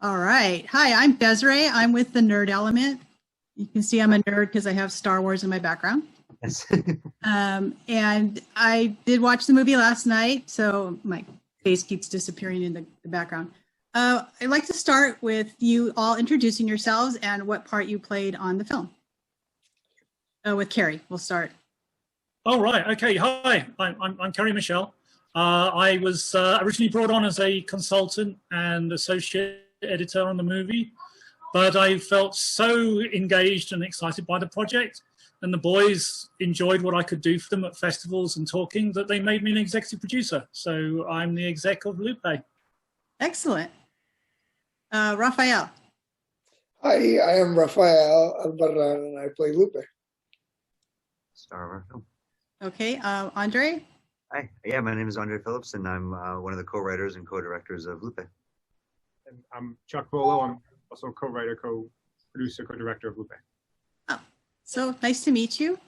All right. Hi, I'm Desiree. I'm with the Nerd Element. You can see I'm a nerd because I have Star Wars in my background. Yes. And I did watch the movie last night, so my face keeps disappearing in the background. I'd like to start with you all introducing yourselves and what part you played on the film. With Carrie, we'll start. Oh, right. Okay. Hi, I'm Kerry Michelle. I was originally brought on as a consultant and associate editor on the movie, but I felt so engaged and excited by the project, and the boys enjoyed what I could do for them at festivals and talking, that they made me an executive producer. So I'm the exec of Lupe. Excellent. Raphael. Hi, I am Rafael Albarran and I play Lupe. Star of our film. Okay, Andre. Hi, yeah, my name is Andre Phillips, and I'm one of the co-writers and co-directors of Lupe. And I'm Chuck Volo. I'm also co-writer, co-producer, co-director of Lupe. Oh, so nice to meet you.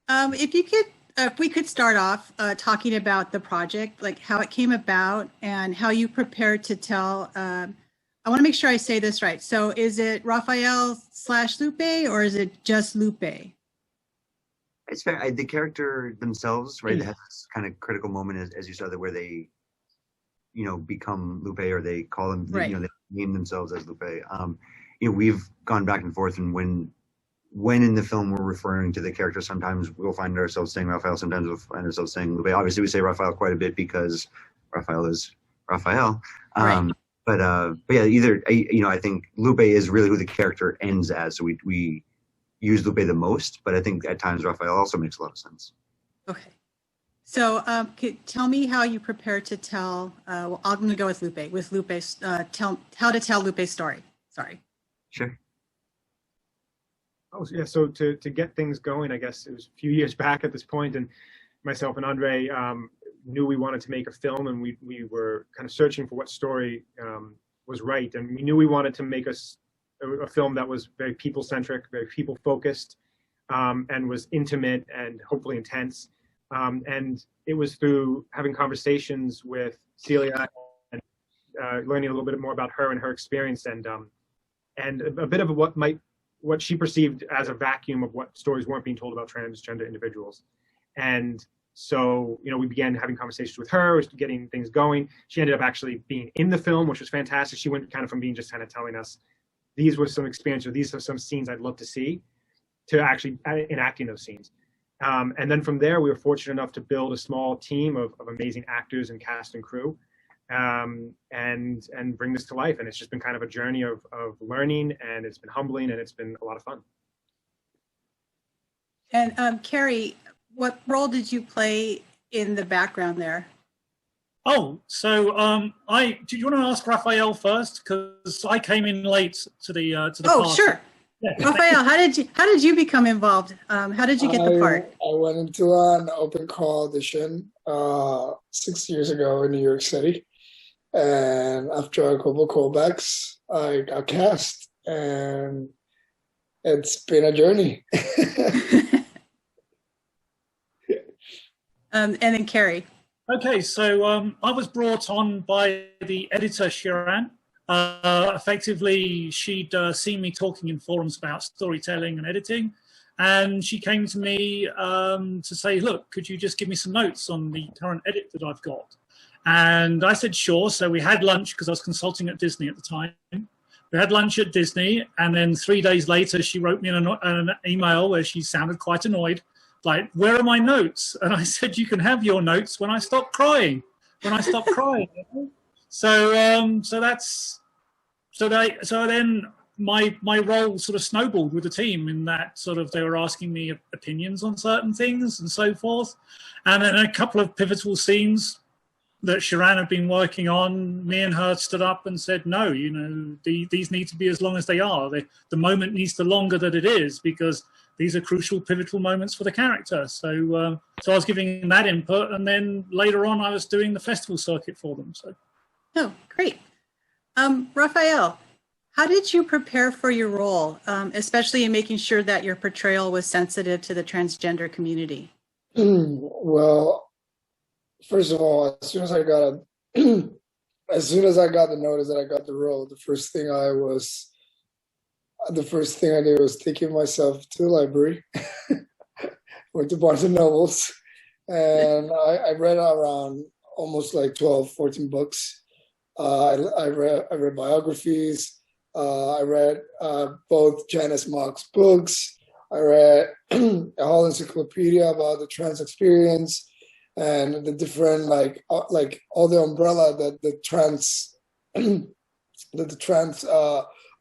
If we could start off talking about the project, like how it came about and how you prepared to tell. I want to make sure I say this right. So is it Raphael/Lupe or is it just Lupe? It's fair. The character themselves, right? They have this kind of critical moment, as you saw, that where they, become Lupe, or they call them, right. They name themselves as Lupe. We've gone back and forth, and when in the film we're referring to the character, sometimes we'll find ourselves saying Raphael, sometimes we'll find ourselves saying Lupe. Obviously, we say Raphael quite a bit because Raphael is Raphael. Right. But yeah, I think Lupe is really who the character ends as. So we use Lupe the most, but I think at times Raphael also makes a lot of sense. Okay. So tell me how you prepare to tell, I'm going to go with Lupe. With Lupe's, how to tell Lupe's story. Sorry. Sure. Oh, yeah, so to get things going, I guess it was a few years back at this point, and myself and Andre knew we wanted to make a film, and we were kind of searching for what story was right, and we knew we wanted to make a film that was very people-centric, very people-focused, and was intimate and hopefully intense. And it was through having conversations with Celia and learning a little bit more about her and her experience, and a bit of what she perceived as a vacuum of what stories weren't being told about transgender individuals. And so, we began having conversations with her, getting things going. She ended up actually being in the film, which was fantastic. She went kind of from being just kind of telling us, these were some experiences, or these are some scenes I'd love to see, to actually enacting those scenes. And then from there, we were fortunate enough to build a small team of amazing actors and cast and crew, and bring this to life. And it's just been kind of a journey of learning, and it's been humbling, and it's been a lot of fun. And Carrie, what role did you play in the background there? Oh, so do you want to ask Raphael first, because I came in late to the Oh, party. sure. Yeah. Raphael, how did you become involved? How did you get the part? I went into an open call audition 6 years ago in New York City, and after a couple callbacks, I got cast, and it's been a journey. And then Carrie. Okay, so I was brought on by the editor, Shiran. Effectively, she'd seen me talking in forums about storytelling and editing, and she came to me to say, look, could you just give me some notes on the current edit that I've got? And I said, sure. So we had lunch, because I was consulting at Disney at the time. We had lunch at Disney, and then 3 days later, she wrote me an email where she sounded quite annoyed. Like, where are my notes? And I said, you can have your notes when I stop crying. So then my role sort of snowballed with the team, in that sort of they were asking me opinions on certain things and so forth. And then a couple of pivotal scenes that Shiran had been working on, me and her stood up and said, no, these need to be as long as they are. The moment needs the longer that it is, because these are crucial, pivotal moments for the character. So I was giving that input, and then later on I was doing the festival circuit for them. So. Oh, great. Raphael, how did you prepare for your role, especially in making sure that your portrayal was sensitive to the transgender community? Well, first of all, as soon as I got as soon as I got the notice that I got the role, the first thing I did was taking myself to the library, went to Barnes and Nobles, and I read around almost like 12, 14 books. I read biographies. I read both Janice Mock's books. I read a whole encyclopedia about the trans experience and the different like all the umbrella that the trans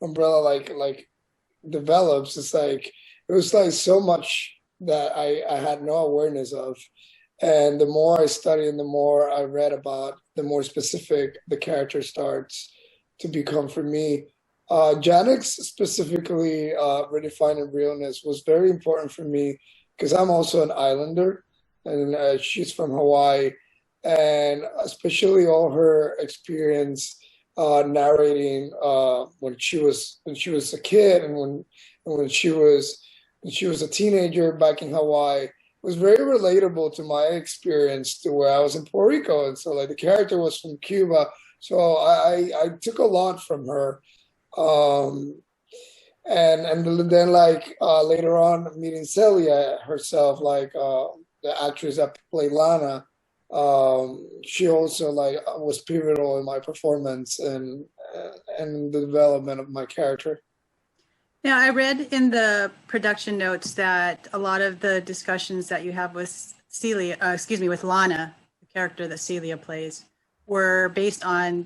umbrella like develops. It's like it was like so much that I had no awareness of. And the more I studied and the more I read about, the more specific the character starts to become for me. Janix specifically, redefining realness was very important for me because I'm also an islander and she's from Hawaii. And especially all her experience narrating when she was a kid and when she was a teenager back in Hawaii was very relatable to my experience to where I was in Puerto Rico. And so like the character was from Cuba. So I took a lot from her. And then like later on meeting Celia herself, like the actress that played Lana, she also like was pivotal in my performance and the development of my character. Yeah, I read in the production notes that a lot of the discussions that you have with Celia, with Lana, the character that Celia plays, were based on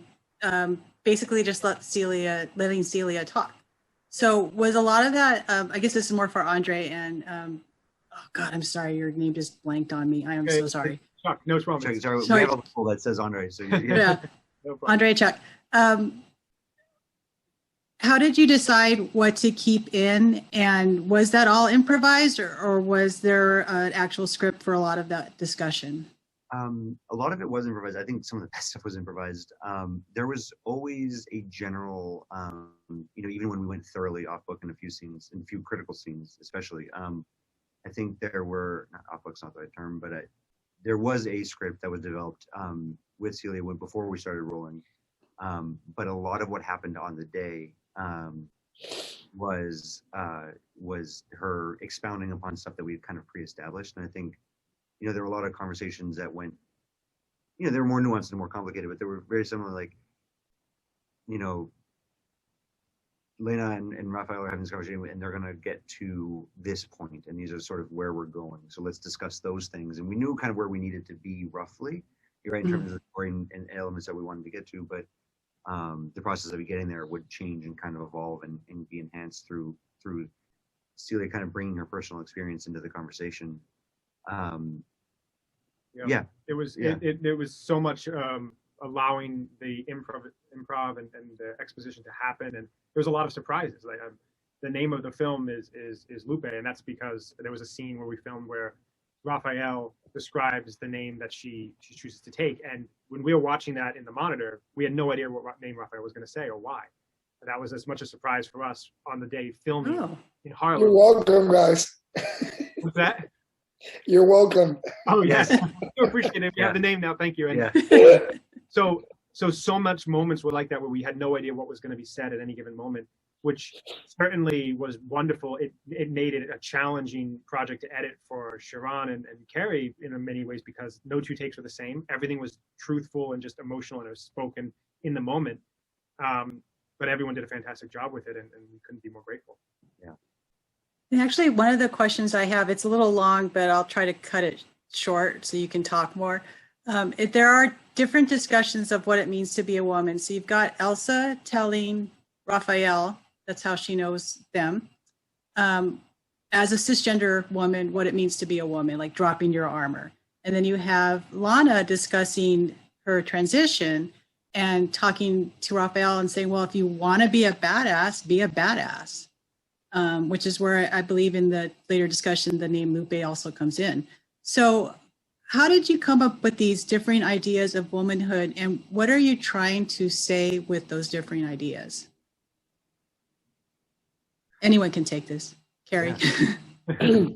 basically just letting Celia talk. So was a lot of that, I guess this is more for Andre and, oh God, I'm sorry, your name just blanked on me. I am so sorry. Chuck, no problem. Sorry. We have a poll that says Andre. So yeah. No Andre, Chuck. How did you decide what to keep in, and was that all improvised, or was there an actual script for a lot of that discussion? A lot of it was improvised. I think some of the best stuff was improvised. There was always a general, even when we went thoroughly off book in a few scenes, in a few critical scenes, especially. I think there were, not off book's not the right term, but there was a script that was developed with Celia before we started rolling. But a lot of what happened on the day was her expounding upon stuff that we had kind of pre-established. And I think, there were a lot of conversations that went, they were more nuanced and more complicated, but they were very similar. Like, Lena and Raphael are having this conversation, and they're going to get to this point, and these are sort of where we're going. So let's discuss those things. And we knew kind of where we needed to be roughly, right, in terms of the story and elements that we wanted to get to, but the process of getting there would change and kind of evolve and be enhanced through Celia kind of bringing her personal experience into the conversation. It was so much allowing the improv and the exposition to happen, and there was a lot of surprises. Like the name of the film is Lupe, and that's because there was a scene where we filmed where Raphael describes the name that she chooses to take, and when we were watching that in the monitor, we had no idea what name Raphael was going to say or why. And that was as much a surprise for us on the day filming in Harlem. You're welcome, guys. What's that? You're welcome. Oh yes, I appreciate it. We have the name now. Thank you. And so much moments were like that where we had no idea what was going to be said at any given moment, which certainly was wonderful. It made it a challenging project to edit for Sharon and Carrie in many ways because no two takes were the same. Everything was truthful and just emotional, and it was spoken in the moment. But everyone did a fantastic job with it, and we couldn't be more grateful. Yeah. And actually, one of the questions I have, it's a little long, but I'll try to cut it short so you can talk more. There are different discussions of what it means to be a woman. So you've got Elsa telling Raphael, that's how she knows them, as a cisgender woman, what it means to be a woman, like dropping your armor. And then you have Lana discussing her transition and talking to Raphael and saying, well, if you want to be a badass, be a badass. Which is where I believe in the later discussion, the name Lupe also comes in. So how did you come up with these different ideas of womanhood, and what are you trying to say with those different ideas? Anyone can take this. Carrie. Yeah.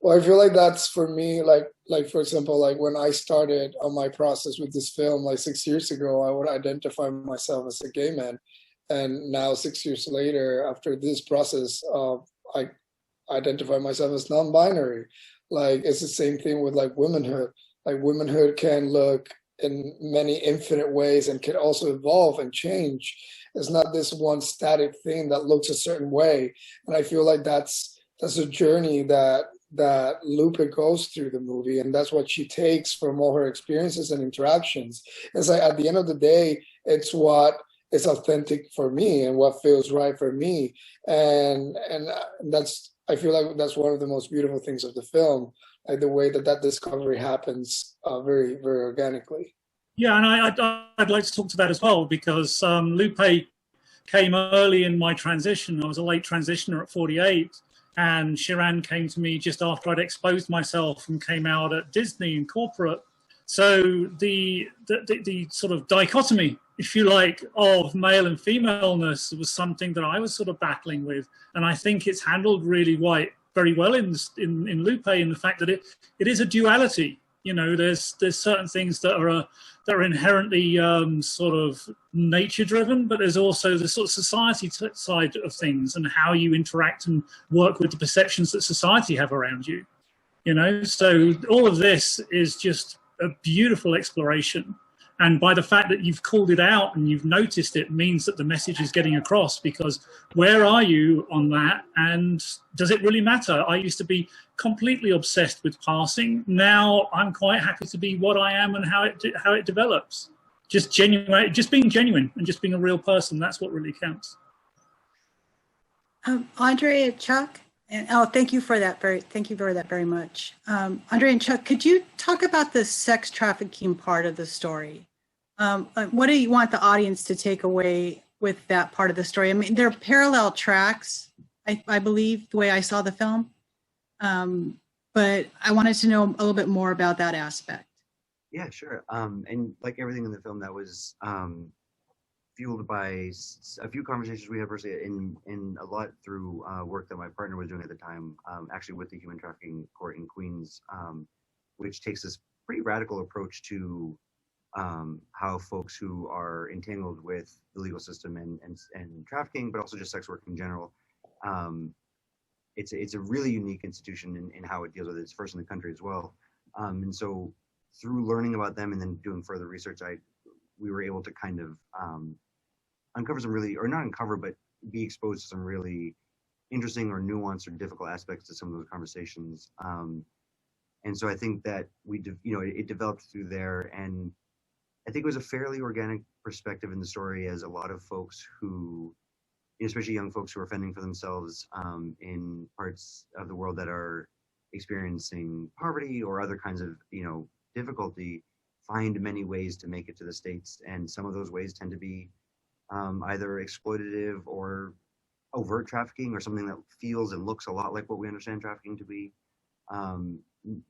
Well, I feel like that's for me, like like for example, like when I started on my process with this film like 6 years ago, I would identify myself as a gay man, and now 6 years later, after this process, I identify myself as non-binary. Like it's the same thing with like womanhood. Like womanhood can look in many infinite ways and can also evolve and change. It's not this one static thing that looks a certain way. And I feel like that's a journey that Lupe goes through the movie, and that's what she takes from all her experiences and interactions. It's like at the end of the day, it's what is authentic for me and what feels right for me, and that's, I feel like that's one of the most beautiful things of the film, like the way that discovery happens very, very organically. Yeah, and I'd like to talk to that as well, because Lupe came early in my transition. I was a late transitioner at 48, and Shiran came to me just after I'd exposed myself and came out at Disney in corporate. So the sort of dichotomy, if you like, of male and femaleness was something that I was sort of battling with, and I think it's handled really very well in Lupe, in the fact that it is a duality. You know, there's certain things that are inherently sort of nature driven, but there's also the sort of society side of things and how you interact and work with the perceptions that society have around you. You know, so all of this is just a beautiful exploration. And by the fact that you've called it out and you've noticed it means that the message is getting across, because where are you on that? And does it really matter? I used to be completely obsessed with passing. Now I'm quite happy to be what I am and how it develops. Just being genuine and just being a real person. That's what really counts. Andre and Chuck, and thank you for that very much. Andre and Chuck, could you talk about the sex trafficking part of the story? What do you want the audience to take away with that part of the story? I mean, there are parallel tracks, I believe, the way I saw the film. But I wanted to know a little bit more about that aspect. Yeah, sure. And like everything in the film, that was fueled by a few conversations we had personally, in a lot through work that my partner was doing at the time, actually with the Human Trafficking Court in Queens, which takes this pretty radical approach to how folks who are entangled with the legal system and trafficking, but also just sex work in general. It's a really unique institution in how it deals with it. It's first in the country as well. And so through learning about them and then doing further research, we were able to kind of uncover some really, or not uncover, but be exposed to some really interesting or nuanced or difficult aspects to some of those conversations. And so I think that it developed through there, and I think it was a fairly organic perspective in the story, as a lot of folks who, especially young folks who are fending for themselves in parts of the world that are experiencing poverty or other kinds of, difficulty, find many ways to make it to the States. And some of those ways tend to be either exploitative or overt trafficking, or something that feels and looks a lot like what we understand trafficking to be.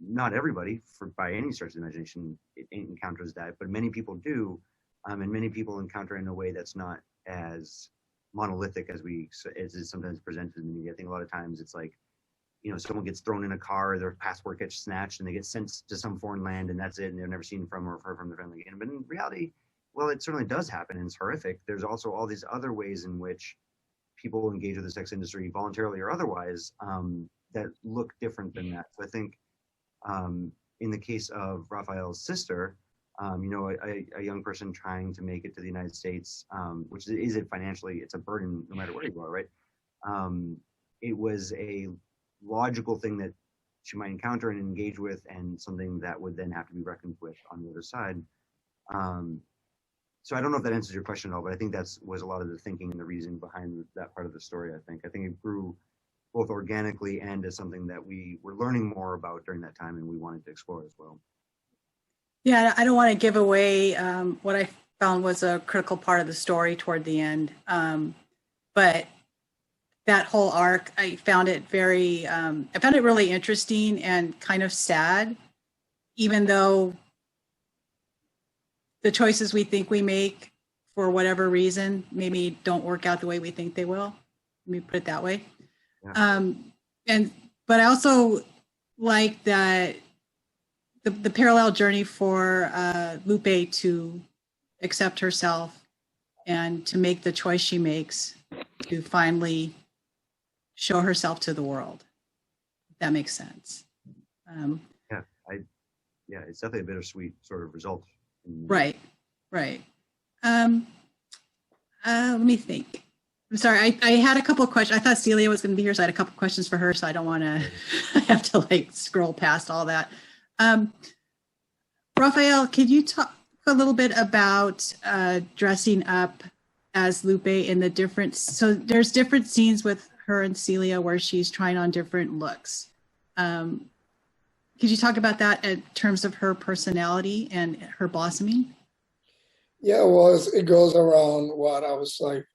Not everybody, by any stretch of the imagination, it encounters that, but many people do, and many people encounter it in a way that's not as monolithic as is sometimes presented in the media. I think a lot of times it's like, someone gets thrown in a car, their passport gets snatched, and they get sent to some foreign land, and that's it, and they're never seen from or heard from their family again. But in reality, well, it certainly does happen, and it's horrific. There's also all these other ways in which people engage with the sex industry, voluntarily or otherwise, that look different than that. So I think in the case of Raphael's sister, a young person trying to make it to the United States, which is it financially, it's a burden no matter where you are, right? It was a logical thing that she might encounter and engage with, and something that would then have to be reckoned with on the other side. So I don't know if that answers your question at all, but I think was a lot of the thinking and the reason behind that part of the story. I think it grew both organically and as something that we were learning more about during that time, and we wanted to explore as well. Yeah, I don't want to give away what I found was a critical part of the story toward the end, but that whole arc, I found it really interesting and kind of sad, even though the choices we think we make for whatever reason maybe don't work out the way we think they will. Let me put it that way. Yeah. But I also like that the parallel journey for Lupe to accept herself and to make the choice she makes to finally show herself to the world. If that makes sense. Yeah, it's definitely a bittersweet sort of result. Right. Let me think. I'm sorry, I had a couple of questions. I thought Celia was going to be here, so I had a couple of questions for her, so I don't want to have to like scroll past all that. Raphael, could you talk a little bit about dressing up as Lupe in the different, so there's different scenes with her and Celia where she's trying on different looks. Could you talk about that in terms of her personality and her blossoming? Yeah, well, it goes around what I was like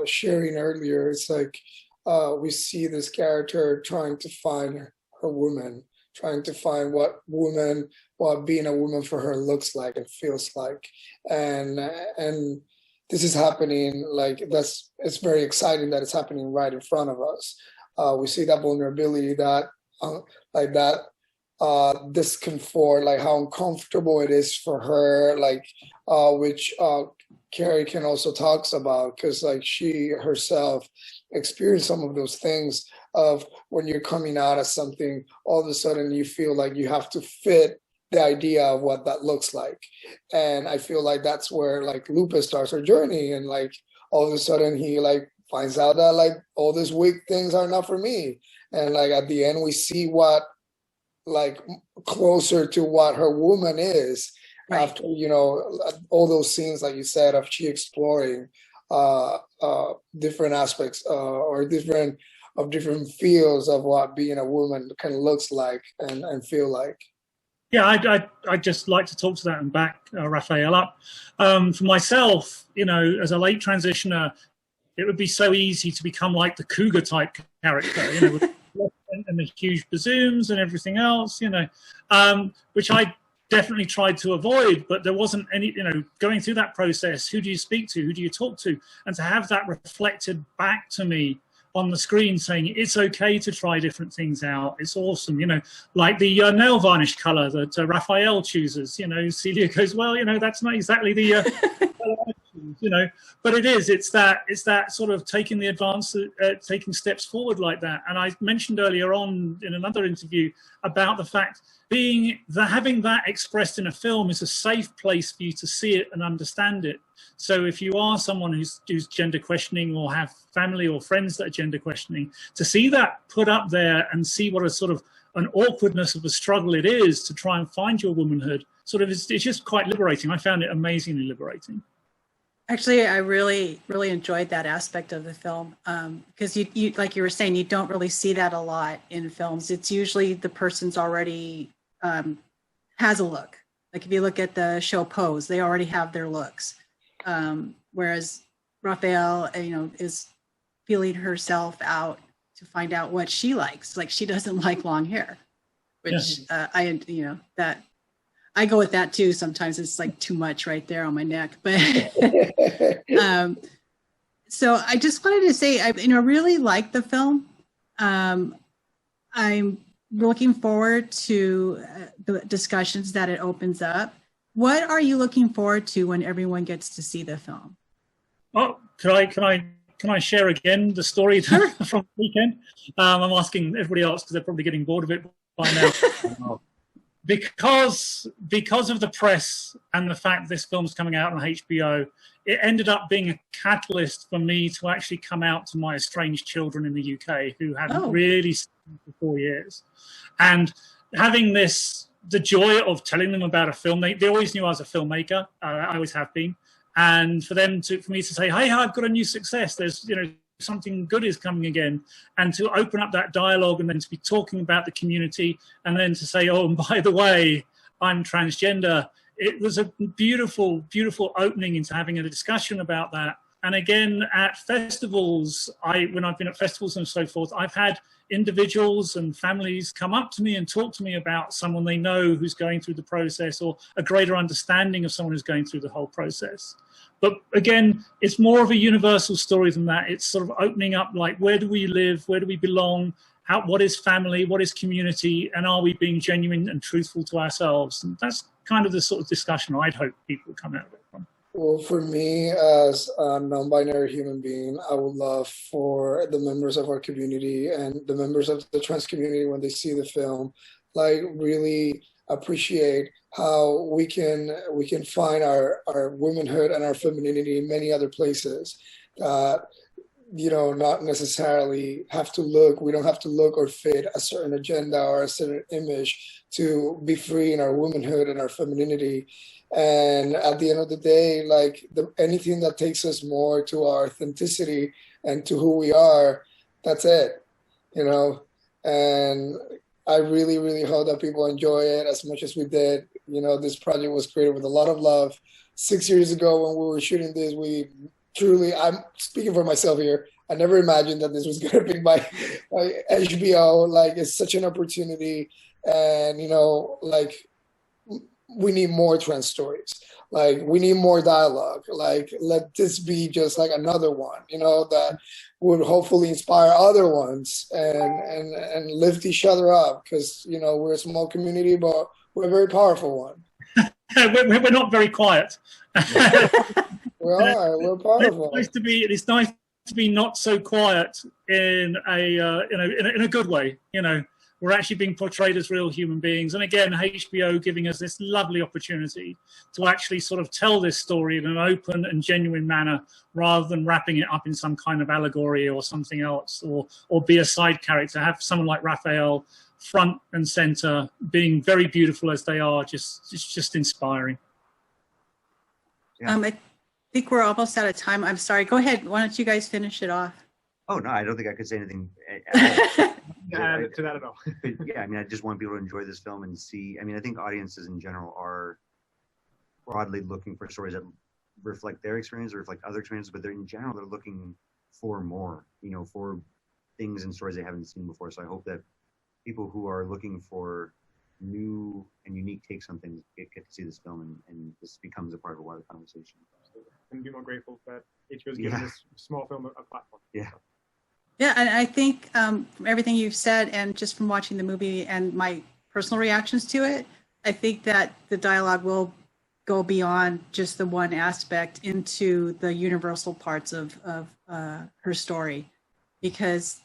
sharing earlier. It's like we see this character trying to find her woman, trying to find what being a woman for her looks like and feels like, and this is happening. Like it's very exciting that it's happening right in front of us. We see that vulnerability, that discomfort, like how uncomfortable it is for her, like which Carrie can also talks about, because like she herself experienced some of those things of when you're coming out of something, all of a sudden you feel like you have to fit the idea of what that looks like. And I feel like that's where like Lupe starts her journey, and like all of a sudden he like finds out that like all these wig things are not for me. And like at the end we see what like closer to what her woman is, right, after, you know, all those scenes, like you said, of she exploring different aspects or different feels of what being a woman kind of looks like and feel like. Yeah, I'd just like to talk to that and back Raphael up. For myself, you know, as a late transitioner, it would be so easy to become like the cougar type character, you know, with and the huge bazooms and everything else, you know, which I definitely tried to avoid, but there wasn't any, you know, going through that process, who do you speak to, who do you talk to, and to have that reflected back to me on the screen saying it's okay to try different things out, it's awesome, you know, like the nail varnish color that Raphael chooses, you know, Celia goes, well, you know, that's not exactly the you know, but it's that sort of taking the advance, taking steps forward like that. And I mentioned earlier on in another interview about the fact having that expressed in a film is a safe place for you to see it and understand it. So if you are someone who's gender questioning or have family or friends that are gender questioning, to see that put up there and see what a sort of an awkwardness of a struggle it is to try and find your womanhood, sort of it's just quite liberating. I found it amazingly liberating. Actually, I really, really enjoyed that aspect of the film because you, like you were saying, you don't really see that a lot in films. It's usually the person's already has a look. Like if you look at the show Pose, they already have their looks. Whereas Raphael, you know, is feeling herself out to find out what she likes. Like she doesn't like long hair, which you know, that I go with that too. Sometimes it's like too much right there on my neck, but so I just wanted to say, I really like the film. I'm looking forward to the discussions that it opens up. What are you looking forward to when everyone gets to see the film? Oh, can I share again the story from the weekend? I'm asking everybody else because they're probably getting bored of it by now. Because of the press and the fact this film's coming out on HBO, it ended up being a catalyst for me to actually come out to my estranged children in the UK who hadn't really seen me for 4 years. And having the joy of telling them about a film, they always knew I was a filmmaker. I always have been. And for me to say, hey, I've got a new success. There's, you know, something good is coming again, and to open up that dialogue and then to be talking about the community and then to say, oh, and by the way, I'm transgender. It was a beautiful, beautiful opening into having a discussion about that. And again, at festivals, when I've been at festivals and so forth, I've had individuals and families come up to me and talk to me about someone they know who's going through the process, or a greater understanding of someone who's going through the whole process. But again, it's more of a universal story than that. It's sort of opening up, like, where do we live? Where do we belong? what is family, what is community, and are we being genuine and truthful to ourselves? And that's kind of the sort of discussion I'd hope people come out of it from. Well, for me, as a non-binary human being, I would love for the members of our community and the members of the trans community, when they see the film, like really appreciate how we can find our womanhood and our femininity in many other places. Not necessarily have to look. We don't have to look or fit a certain agenda or a certain image to be free in our womanhood and our femininity. And at the end of the day, like anything that takes us more to our authenticity and to who we are, that's it, And I really, really hope that people enjoy it as much as we did. This project was created with a lot of love. 6 years ago when we were shooting this, I'm speaking for myself here, I never imagined that this was going to be by HBO. Like, it's such an opportunity. And, we need more trans stories. Like, we need more dialogue. Like, let this be just like another one, that would hopefully inspire other ones and lift each other up. Because, we're a small community, but we're a very powerful one. We're not very quiet. We're powerful. It's nice to be not so quiet in a good way. We're actually being portrayed as real human beings. And again, HBO giving us this lovely opportunity to actually sort of tell this story in an open and genuine manner, rather than wrapping it up in some kind of allegory or something else, or be a side character. Have someone like Raphael front and center, being very beautiful as they are, just inspiring. Yeah. I think we're almost out of time. I'm sorry. Go ahead. Why don't you guys finish it off? Oh, no, I don't think I could say anything to that at all. But yeah, I just want people to enjoy this film and see. I think audiences in general are broadly looking for stories that reflect their experience or reflect other experiences, but they're looking for more, for things and stories they haven't seen before. So I hope that people who are looking for new and unique takes on things get to see this film, and this becomes a part of a wider conversation. And be more grateful that HBO's given this small film a platform. Yeah. Yeah, and I think from everything you've said, and just from watching the movie and my personal reactions to it, I think that the dialogue will go beyond just the one aspect into the universal parts of her story, because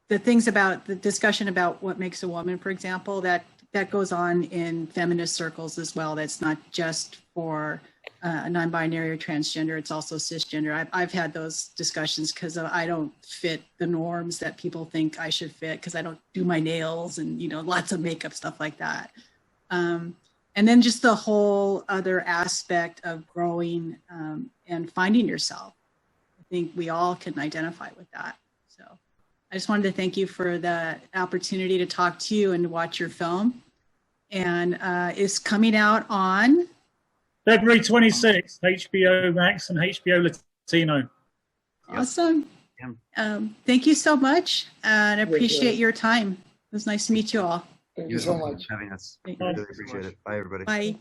the things about the discussion about what makes a woman, for example, that goes on in feminist circles as well. That's not just for a non-binary or transgender, it's also cisgender. I've had those discussions because I don't fit the norms that people think I should fit, because I don't do my nails and lots of makeup, stuff like that. And then just the whole other aspect of growing and finding yourself. I think we all can identify with that. So I just wanted to thank you for the opportunity to talk to you and to watch your film. And it's coming out on February 26th, HBO Max and HBO Latino. Awesome. Thank you so much, and I appreciate your time. It was nice to meet you all. Thank you so much for having us. We really appreciate it. Bye, everybody. Bye.